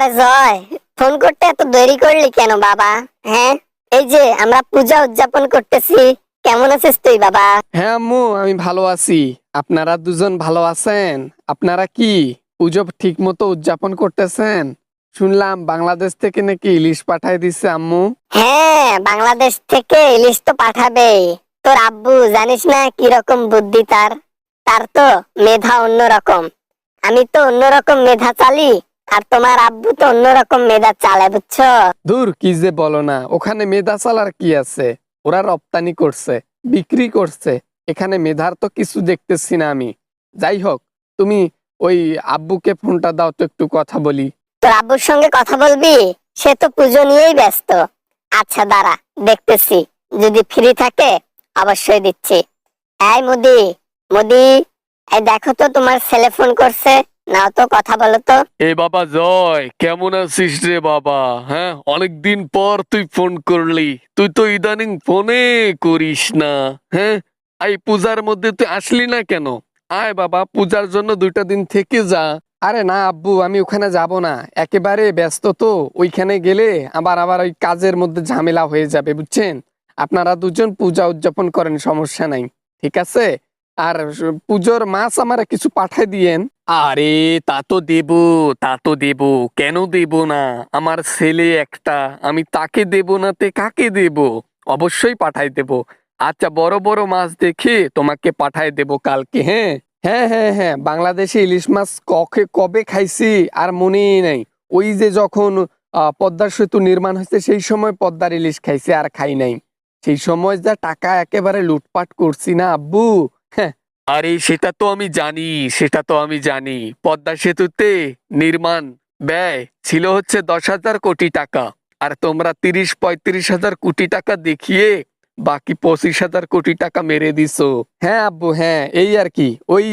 আরে জয়, ফোন করতে এত দেরি করলি কেন বাবা? হ্যাঁ, এই যে আমরা পূজা উদযাপন করতেছি, কেমন আছিস তুই বাবা? হ্যাঁ আম্মু, আমি ভালো আছি। আপনারা দুজন ভালো আছেন? আপনারা কি পুজো ঠিক মতো উদযাপন করতেছেন? শুনলাম বাংলাদেশ থেকে নাকি ইলিশ পাঠায় দিচ্ছে আম্মু। হ্যাঁ, বাংলাদেশ থেকে ইলিশ তো পাঠাবে। তোর আব্বু জানিস না কিরকম বুদ্ধি তার। তার তো মেধা অন্যরকম। আমি তো অন্যরকম মেধা চালি, আর তোমার আব্বু তো অন্যরকম মেধা চালে, বুঝছো? দূর, কি যে বলো না, ওখানে মেধা চালার কি আছে? ওরা রপ্তানি করছে, বিক্রি করছে। এখানে মেধার তো কিছু দেখতেছি না আমি। যাই হোক, তুমি ওই আব্বুকে ফোনটা দাও তো, একটু কথা বলি। তোর আব্বুর সঙ্গে কথা বলবি? সে তো পুজো নিয়েই ব্যস্ত। আচ্ছা দাঁড়া, দেখতেছি, যদি ফ্রি থাকে অবশ্যই দিচ্ছি। এই মুদি, মুদি, এই দেখো তো তোমার ছেলে ফোন করছে, নাও তো কথা বলো তো। এ বাবা জয়, কেমন আছিস রে বাবা? হ্যাঁ, অনেকদিন পর তুই ফোন করলি। তুই তো ইদানিং ফোনে করিস না। হ্যাঁ, এই পূজার মধ্যে তুই আসলি না কেন? আয় বাবা, পূজার জন্য 2টা দিন থেকে যা। আরে না আব্বু, আমি ওখানে যাব না, একেবারে ব্যস্ত তো। ওইখানে গেলে আবার আবার ওই কাজের মধ্যে ঝামেলা হয়ে যাবে, বুঝছেন? আপনারা দুজন পূজা উদযাপন করেন, সমস্যা নাই, ঠিক আছে? আর পুজোর মাছ আমার কিছু পাঠায় দিয়েন। আরে তা তো দেব, তা তো দেব। কেন দেব না? আমার ছেলে একটা, আমি তাকে দেব না তে কাকে দেব? অবশ্যই পাঠাই দেব। আচ্ছা, বড় বড় মাছ দেখে তোমাকে পাঠাই দেব কালকে। হ্যাঁ, হ্যাঁ হ্যাঁ হ্যাঁ, বাংলাদেশে ইলিশ মাছ কবে কবে খাইছি আর মনেই নাই। ওই যে যখন পদ্মার সেতু নির্মাণ হয়েছে সেই সময় পদ্মার ইলিশ খাইছি, আর খাই নাই। সেই সময় যা টাকা একেবারে লুটপাট করছি না আব্বু। হ্যাঁ। আরে সেটা তো আমি জানি, সেটা তো আমি জানি। পদ্মা সেতুতে নির্মাণ ব্যয় ছিল হচ্ছে 10,000 কোটি টাকা। আর তোমরা 30-35 হাজার কোটি টাকা দেখিয়ে বাকি 25,000 কোটি টাকা মেরে দিছো। হ্যাঁ আব্বু, হ্যাঁ, এই আর কি। ওই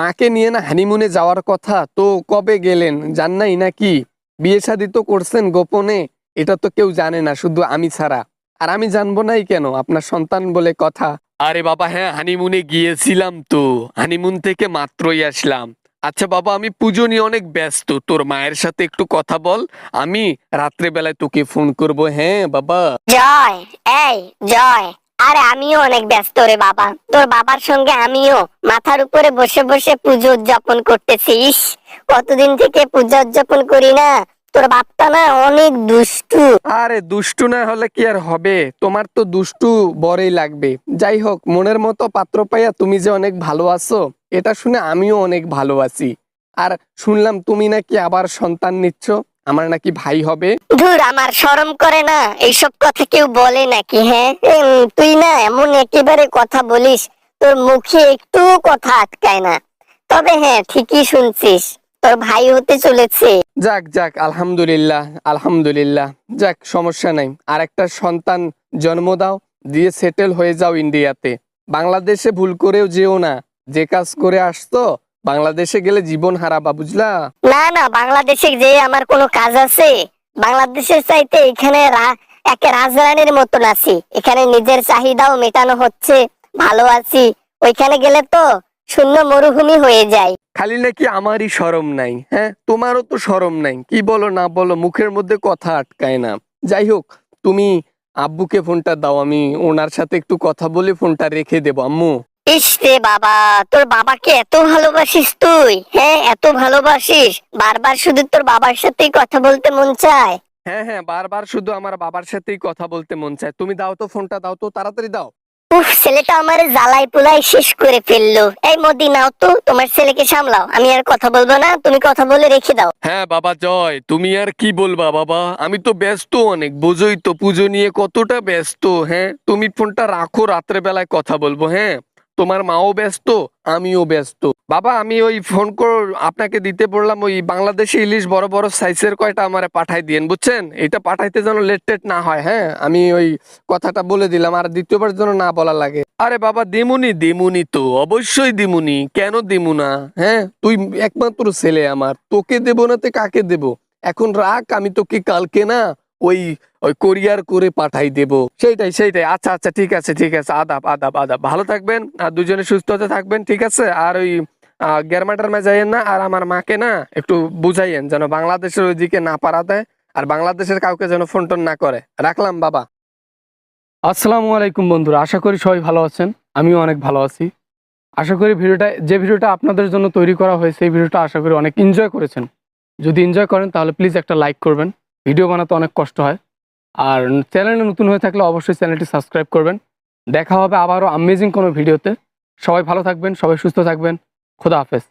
মাকে নিয়ে না হানিমুনে যাওয়ার কথা, তো কবে গেলেন? জান নাই নাকি? বিয়ে শাদী তো করছেন গোপনে, এটা তো কেউ জানে না, শুধু আমি ছাড়া। আর আমি জানবো নাই কেন? আপনার সন্তান বলে কথা। আরে বাবা হ্যাঁ, হানিমুনে গিয়েছিলাম তো। হানিমুন থেকে মাত্রই আসলাম। আচ্ছা বাবা, আমি পুজো নিয়ে অনেক ব্যস্ত, তোর মায়ের সাথে একটু কথা বল। আমি রাত্রে বেলায় তোকে ফোন করব। হ্যাঁ বাবা। জয়, এই জয়, আরে আমিও অনেক ব্যস্ত রে বাবা। তোর বাবার সঙ্গে আমিও মাথার উপরে বসে বসে পুজো উদযাপন করতেছি। ইস, কতদিন থেকে পূজা উদযাপন করি না। তোর বাপটা না অনেক দুষ্টু। আরে দুষ্টু না হলে কি আর হবে? তোমার তো দুষ্টু বড়ই লাগবে। যাই হোক, মনের মতো পাত্র পাইয়া তুমি যে অনেক ভালো আছো, এটা শুনে আমিও অনেক ভালো আছি। আর শুনলাম তুমি নাকি আবার সন্তান নিচ্ছ, আমার নাকি ভাই হবে। ধুর, আমার শরম করে না, এইসব কথা কেউ বলে নাকি? হ্যাঁ, তুই না এমন একেবারে কথা বলিস, তোর মুখে একটু কথা আটকায় না। তবে হ্যাঁ, ঠিকই শুনছিস, তোর ভাই হতে চলেছে। যাক যাক, আলহামদুলিল্লাহ আলহামদুলিল্লাহ। যাক, সমস্যা নাই। আর একটা সন্তান জন্ম দাও, দিয়ে সেটেল হয়ে যাও ইন্ডিয়াতে। বাংলাদেশে ভুল করেও যেও না। যে কাজ করে আসতো, বাংলাদেশে গেলে জীবন হারাবা, বুঝলা? না না, বাংলাদেশে যে আমার কোনো কাজ আছে? বাংলাদেশের চাইতে এখানে একে রাজরানীর মতন আছি। এখানে নিজের চাহিদাও মেটানো হচ্ছে, ভালো আছি। ওইখানে গেলে তো শূন্য মরুভূমি হয়ে যায়। খালি নাকি আমারই শরম নাই? হ্যাঁ, তোমারও তো শরম নাই। কি বলো না বলো, মুখের মধ্যে কথা আটকায় না। যাই হোক, তুমি আব্বুকে ফোনটা দাও, আমি ওনার সাথে একটু কথা বলে ফোনটা রেখে দেবো আম্মু। ইস রে বাবা, তোর বাবাকে এত ভালোবাসিস তুই? হ্যাঁ, এত ভালোবাসিস, বারবার শুধু তোর বাবার সাথেই কথা বলতে মন চায়। হ্যাঁ হ্যাঁ, বারবার শুধু আমার বাবার সাথেই কথা বলতে মন চায়। তুমি দাও তো ফোনটা, দাও তো, তাড়াতাড়ি দাও। উফ, ছেলেটা আমার জ্বালাই পুলাই শেষ করে ফেললো। এই মোদি, নাও তো, তোমার ছেলেকে সামলাও, আমি আর কথা বলবো না, তুমি কথা বলে রেখে দাও। হ্যাঁ বাবা জয়, তুমি আর কি বলবা বাবা? আমি তো ব্যস্ত অনেক, বোঝোই তো পুজো নিয়ে কতটা ব্যস্ত। হ্যাঁ, তুমি ফোনটা রাখো, রাত্রে বেলায় কথা বলবো। হ্যাঁ, তোমার মাও ব্যস্ত, আমিও ব্যস্ত। বাবা, আমি ওই ফোন আপনাকে দিতে বললাম, ওই বাংলাদেশি ইলিশ বড় বড় সাইজের কয়টা আমারে পাঠাই দিয়েন, বুঝছেন? এটা পাঠাইতে যেন লেট টেট না হয়। হ্যাঁ, আমি ওই কথাটা বলে দিলাম, আর দ্বিতীয়বার যেন না বলা লাগে। আরে বাবা, দিমুনি দিমুনি তো, অবশ্যই দিমুনি, কেন দিমু না? হ্যাঁ, তুই একমাত্র ছেলে আমার, তোকে দেবো না তে কাকে দেব? এখন রাখ, আমি তোকে কালকে না ওই ওই কোরিয়ার করে পাঠাই দেব। সেইটাই সেইটাই। আচ্ছা আচ্ছা, ঠিক আছে ঠিক আছে। আদাব আদাব আদাব। ভালো থাকবেন আর দুজনে সুস্থতে থাকবেন, ঠিক আছে? আর ওই গ্যারমাটার মে যাইয়েন না, আর আমার মাকে না একটু বুঝাইয়েন যেন বাংলাদেশের ওইদিকে না পারা দেয়, আর বাংলাদেশের কাউকে যেন ফোন টোন না করে। রাখলাম বাবা। আসসালামু আলাইকুম বন্ধুরা, আশা করি সবাই ভালো আছেন, আমিও অনেক ভালো আছি। আশা করি ভিডিওটা আপনাদের জন্য তৈরি করা হয়েছে, এই ভিডিওটা আশা করি অনেক এনজয় করেছেন। যদি এনজয় করেন তাহলে প্লিজ একটা লাইক করবেন, ভিডিও বানাতে অনেক কষ্ট হয়। আর চ্যানেলে নতুন হয়ে থাকলে অবশ্যই চ্যানেলটি সাবস্ক্রাইব করবেন। দেখা হবে আবারও আমেজিং কোনো ভিডিওতে। সবাই ভালো থাকবেন, সবাই সুস্থ থাকবেন। খোদা হাফেজ।